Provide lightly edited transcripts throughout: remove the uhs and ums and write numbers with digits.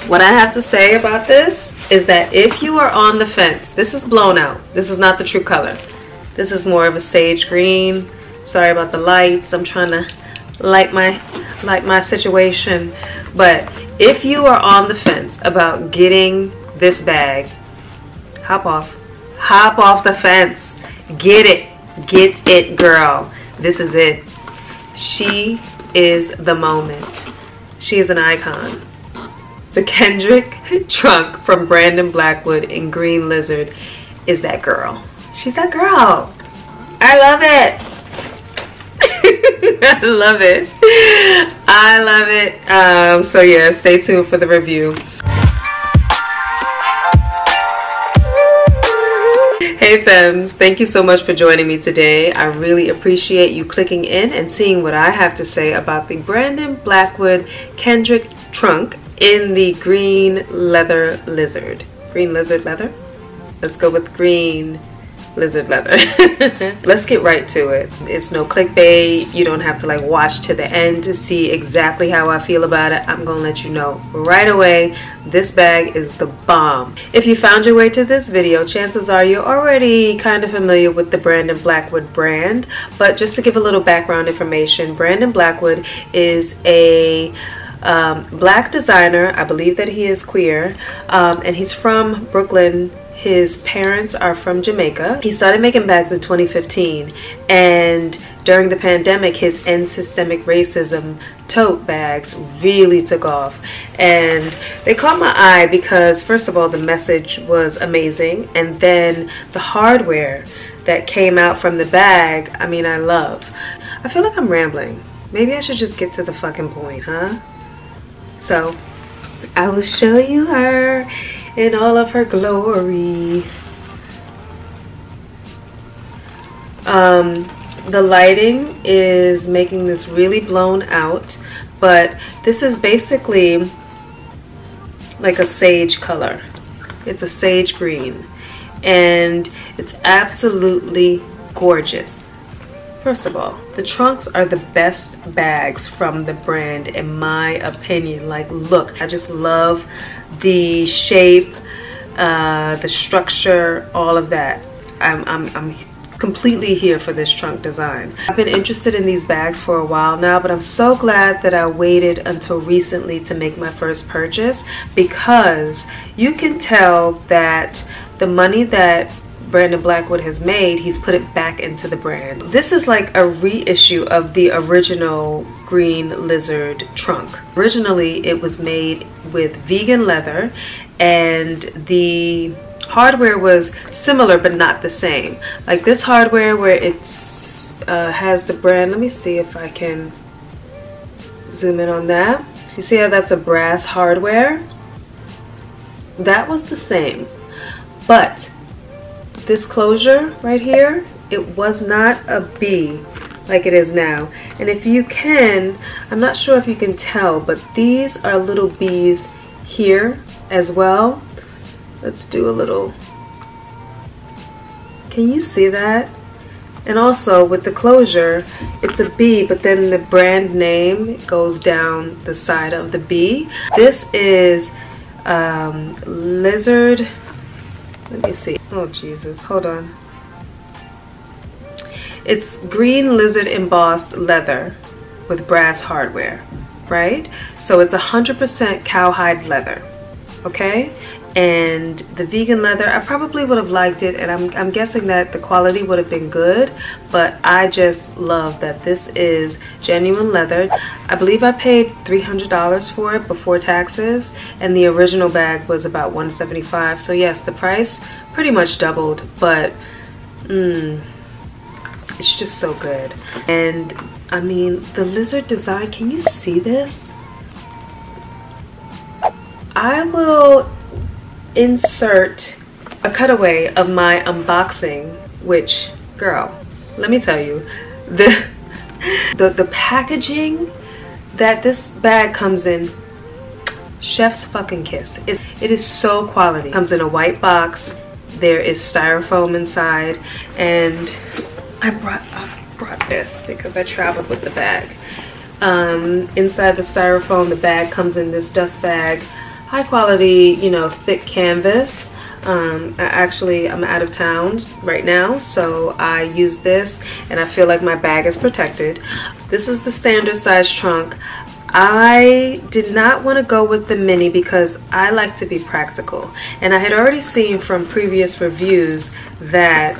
What I have to say about this is that if you are on the fence, this is blown out. This is not the true color. This is more of a sage green. Sorry about the lights. I'm trying to light my situation. But if you are on the fence about getting this bag, hop off the fence. Get it, girl. This is it. She is the moment. She is an icon. The Kendrick trunk from Brandon Blackwood in Green Lizard is that girl. She's that girl. I love it. I love it. I love it. So yeah, stay tuned for the review. Hey Femmes, thank you so much for joining me today. I really appreciate you clicking in and seeing what I have to say about the Brandon Blackwood Kendrick trunk in the green leather lizard. Green lizard leather? Let's go with green lizard leather. Let's get right to it. It's no clickbait. You don't have to like watch to the end to see exactly how I feel about it. I'm gonna let you know right away. This bag is the bomb. If you found your way to this video, chances are you're already kind of familiar with the Brandon Blackwood brand, but just to give a little background information, Brandon Blackwood is a black designer. I believe that he is queer, and he's from Brooklyn. His parents are from Jamaica. He started making bags in 2015, and during the pandemic, his End Systemic Racism tote bags really took off. And they caught my eye because, first of all, the message was amazing, and then the hardware that came out from the bag, I mean, I love. I feel like I'm rambling. Maybe I should just get to the fucking point, huh? So, I will show you her in all of her glory. The lighting is making this really blown out, but this is basically like a sage color. It's a sage green, and it's absolutely gorgeous. First of all, the trunks are the best bags from the brand in my opinion. Like, look, I just love the shape, the structure, all of that. I'm completely here for this trunk design. I've been interested in these bags for a while now, but I'm so glad that I waited until recently to make my first purchase, because you can tell that the money that Brandon Blackwood has made, he's put it back into the brand. This is like a reissue of the original Green Lizard trunk. Originally, it was made with vegan leather, and the hardware was similar but not the same. Like this hardware where it's has the brand. Let me see if I can zoom in on that. You see how that's a brass hardware? That was the same, but this closure right here, it was not a B like it is now. And if you can, I'm not sure if you can tell, but these are little B's here as well. Let's do a little, can you see that? And also with the closure, it's a B, but then the brand name goes down the side of the B. This is Lizard. Let me see. Oh Jesus, hold on. It's Green Lizard embossed leather with brass hardware, right? So it's 100% cowhide leather, okay? And the vegan leather, I probably would have liked it, and I'm guessing that the quality would have been good, but I just love that this is genuine leather. I believe I paid $300 for it before taxes, and the original bag was about $175. So yes, the price pretty much doubled, but it's just so good. And I mean, the lizard design, can you see this? I will insert a cutaway of my unboxing, which, girl, let me tell you, the packaging that this bag comes in, chef's fucking kiss. It is so quality. It comes in a white box. There is styrofoam inside, and I brought this because I traveled with the bag. Inside the styrofoam, the bag comes in this dust bag. high quality, you know, thick canvas. I'm out of town right now, so I use this and I feel like my bag is protected. This is the standard size trunk. I did not want to go with the mini because I like to be practical, and I had already seen from previous reviews that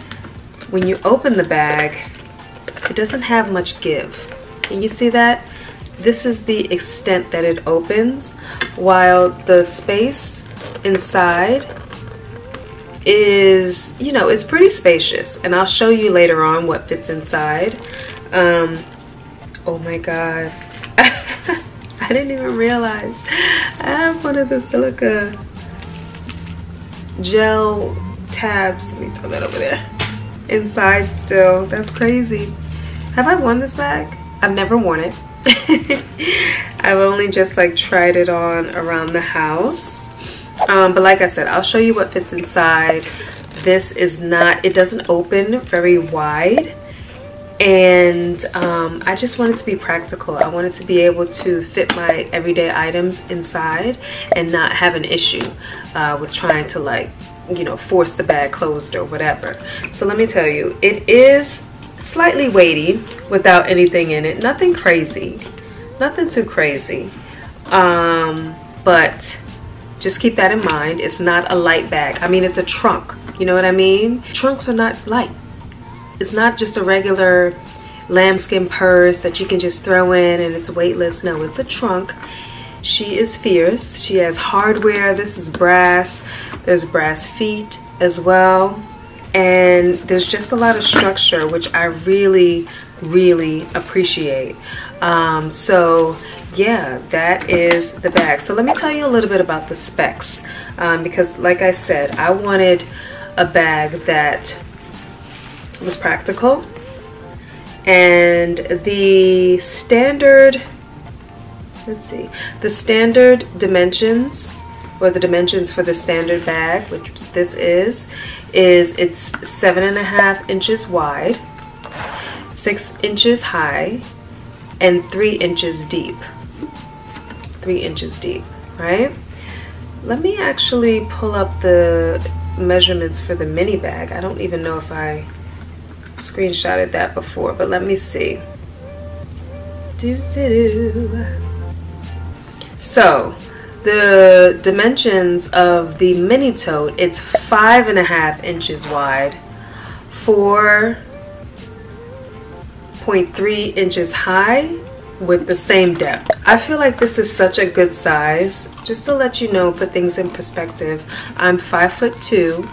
when you open the bag, it doesn't have much give. Can you see that? This is the extent that it opens, while the space inside is, you know, it's pretty spacious, and I'll show you later on what fits inside. Oh my god. I didn't even realize I have one of the silica gel tabs. Let me throw that over there. Inside still. That's crazy. Have I worn this bag? I've never worn it. I've only just like tried it on around the house. But like I said, I'll show you what fits inside. This is not, it doesn't open very wide. And I just wanted to be practical. I wanted to be able to fit my everyday items inside and not have an issue with trying to, like, you know, force the bag closed or whatever. So let me tell you, it is slightly weighty without anything in it. Nothing crazy, nothing too crazy. But just keep that in mind. It's not a light bag. I mean, it's a trunk. You know what I mean? Trunks are not light. It's not just a regular lambskin purse that you can just throw in and it's weightless. No, it's a trunk. She is fierce. She has hardware. This is brass. There's brass feet as well. And there's just a lot of structure, which I really, really appreciate. So yeah, that is the bag. So let me tell you a little bit about the specs. Because like I said, I wanted a bag that was practical, and the standard, let's see, the standard dimensions, or the dimensions for the standard bag, which this is it's 7.5 inches wide, 6 inches high, and 3 inches deep. 3 inches deep, right? Let me actually pull up the measurements for the mini bag. I don't even know if I screenshotted that before, but let me see. So the dimensions of the mini tote, it's 5.5 inches wide, 4.3 inches high, with the same depth. I feel like this is such a good size. Just to let you know, put things in perspective, I'm 5'2",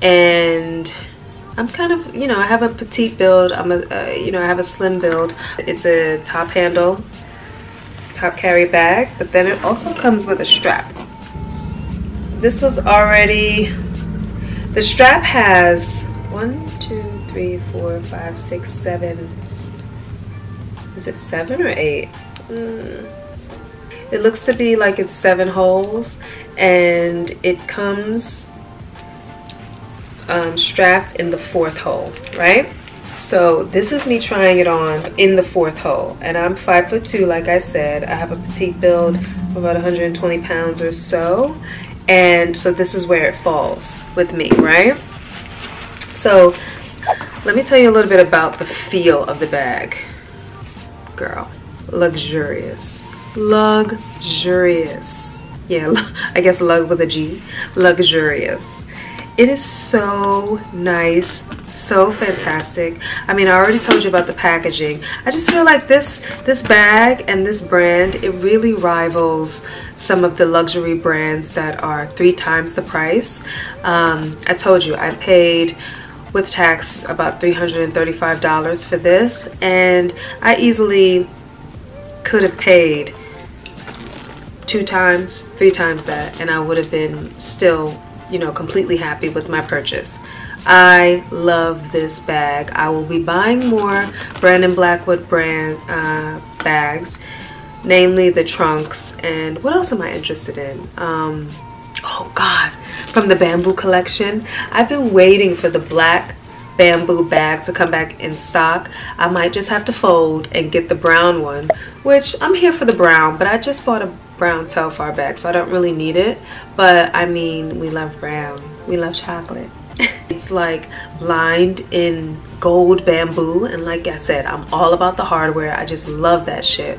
and I'm kind of, you know, I have a petite build. I'm a, you know, I have a slim build. It's a top handle, top carry bag, but then it also comes with a strap. This was already, the strap has 1, 2, 3, 4, 5, 6, 7. Is it 7 or 8? It looks to be like it's 7 holes, and it comes strapped in the 4th hole, right? So this is me trying it on in the 4th hole, and I'm 5'2", like I said. I have a petite build of about 120 pounds or so, and so this is where it falls with me, right? So let me tell you a little bit about the feel of the bag. Girl, luxurious, luxurious. Yeah, I guess lug with a G, luxurious. It is so nice, so fantastic. I mean, I already told you about the packaging. I just feel like this bag and this brand, it really rivals some of the luxury brands that are 3 times the price. I told you I paid with tax about $335 for this, and I easily could have paid 2 times, 3 times that, and I would have been still, you know, completely happy with my purchase. I love this bag. I will be buying more Blackwood brand bags, namely the trunks. And what else am I interested in? Oh God, from the bamboo collection. I've been waiting for the black bamboo bag to come back in stock. I might just have to fold and get the brown one, which I'm here for the brown, but I just bought a brown Telfar bag, so I don't really need it. But I mean, we love brown. We love chocolate. It's like lined in gold bamboo, and like I said, I'm all about the hardware. I just love that shit.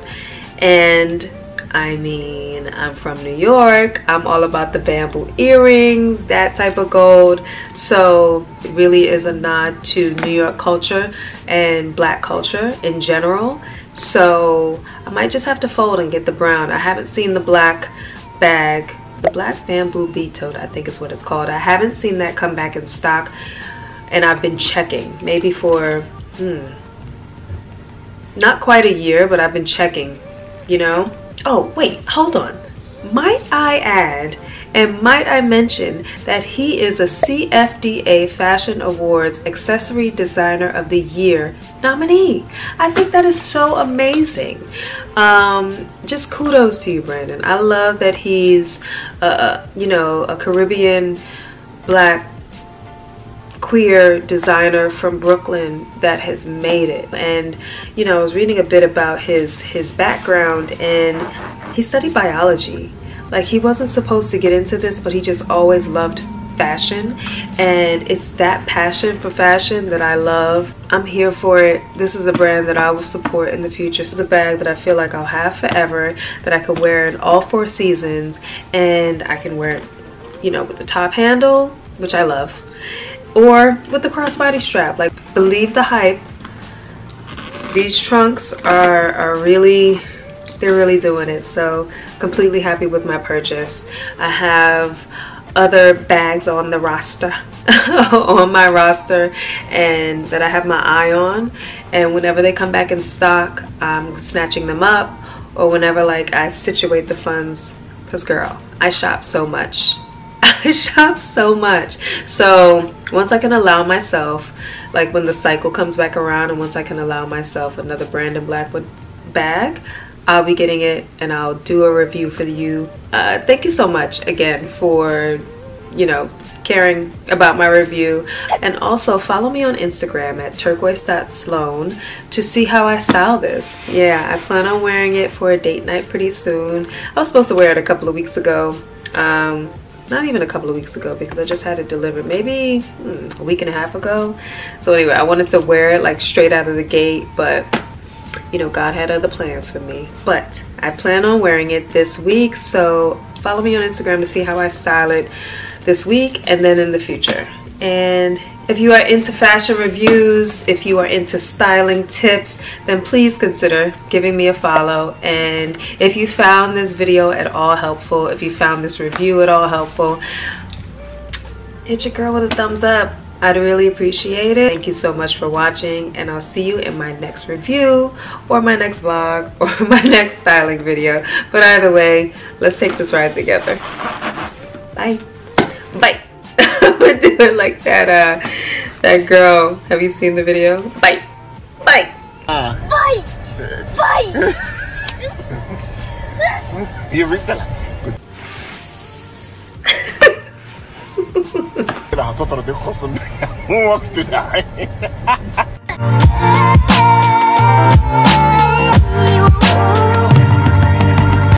And I mean, I'm from New York. I'm all about the bamboo earrings, that type of gold. So it really is a nod to New York culture and black culture in general. So I might just have to fold and get the brown. I haven't seen the black bag, the black bamboo bead tote, I think is what it's called. I haven't seen that come back in stock, and I've been checking maybe for not quite a year, but I've been checking, you know. Oh wait, hold on, might I add and might I mention that he is a CFDA Fashion Awards Accessory Designer of the Year nominee. I think that is so amazing. Just kudos to you, Brandon. I love that he's you know, a Caribbean black queer designer from Brooklyn that has made it. And you know, I was reading a bit about his background, and he studied biology. Like, he wasn't supposed to get into this, but he just always loved fashion, and it's that passion for fashion that I love. I'm here for it. This is a brand that I will support in the future. This is a bag that I feel like I'll have forever, that I could wear in all 4 seasons, and I can wear it, you know, with the top handle, which I love, or with the crossbody strap. Like, believe the hype. These trunks are really, they're really doing it. So completely happy with my purchase. I have other bags on the roster on my roster, and that I have my eye on, and whenever they come back in stock, I'm snatching them up, or whenever like I situate the funds, because girl, I shop so much. I shop so much. So once I can allow myself, like when the cycle comes back around, and once I can allow myself another Brandon Blackwood bag, I'll be getting it, and I'll do a review for you. Thank you so much again for, you know, caring about my review. And also follow me on Instagram at turquoise.sloan to see how I style this. Yeah, I plan on wearing it for a date night pretty soon. I was supposed to wear it a couple of weeks ago. Not even a couple of weeks ago, because I just had it delivered maybe a week and a half ago. So anyway, I wanted to wear it like straight out of the gate, but you know, God had other plans for me. But I plan on wearing it this week, so follow me on Instagram to see how I style it this week and then in the future. And if you are into fashion reviews, if you are into styling tips, then please consider giving me a follow. And if you found this video at all helpful, if you found this review at all helpful, hit your girl with a thumbs up. I'd really appreciate it. Thank you so much for watching, and I'll see you in my next review, or my next vlog, or my next styling video. But either way, let's take this ride together. Bye. Bye. I'm gonna do it like that that girl. Have you seen the video? Bye. Bye. Bye. Bye. You read that? 外のデコすんだよ。もう起きてない。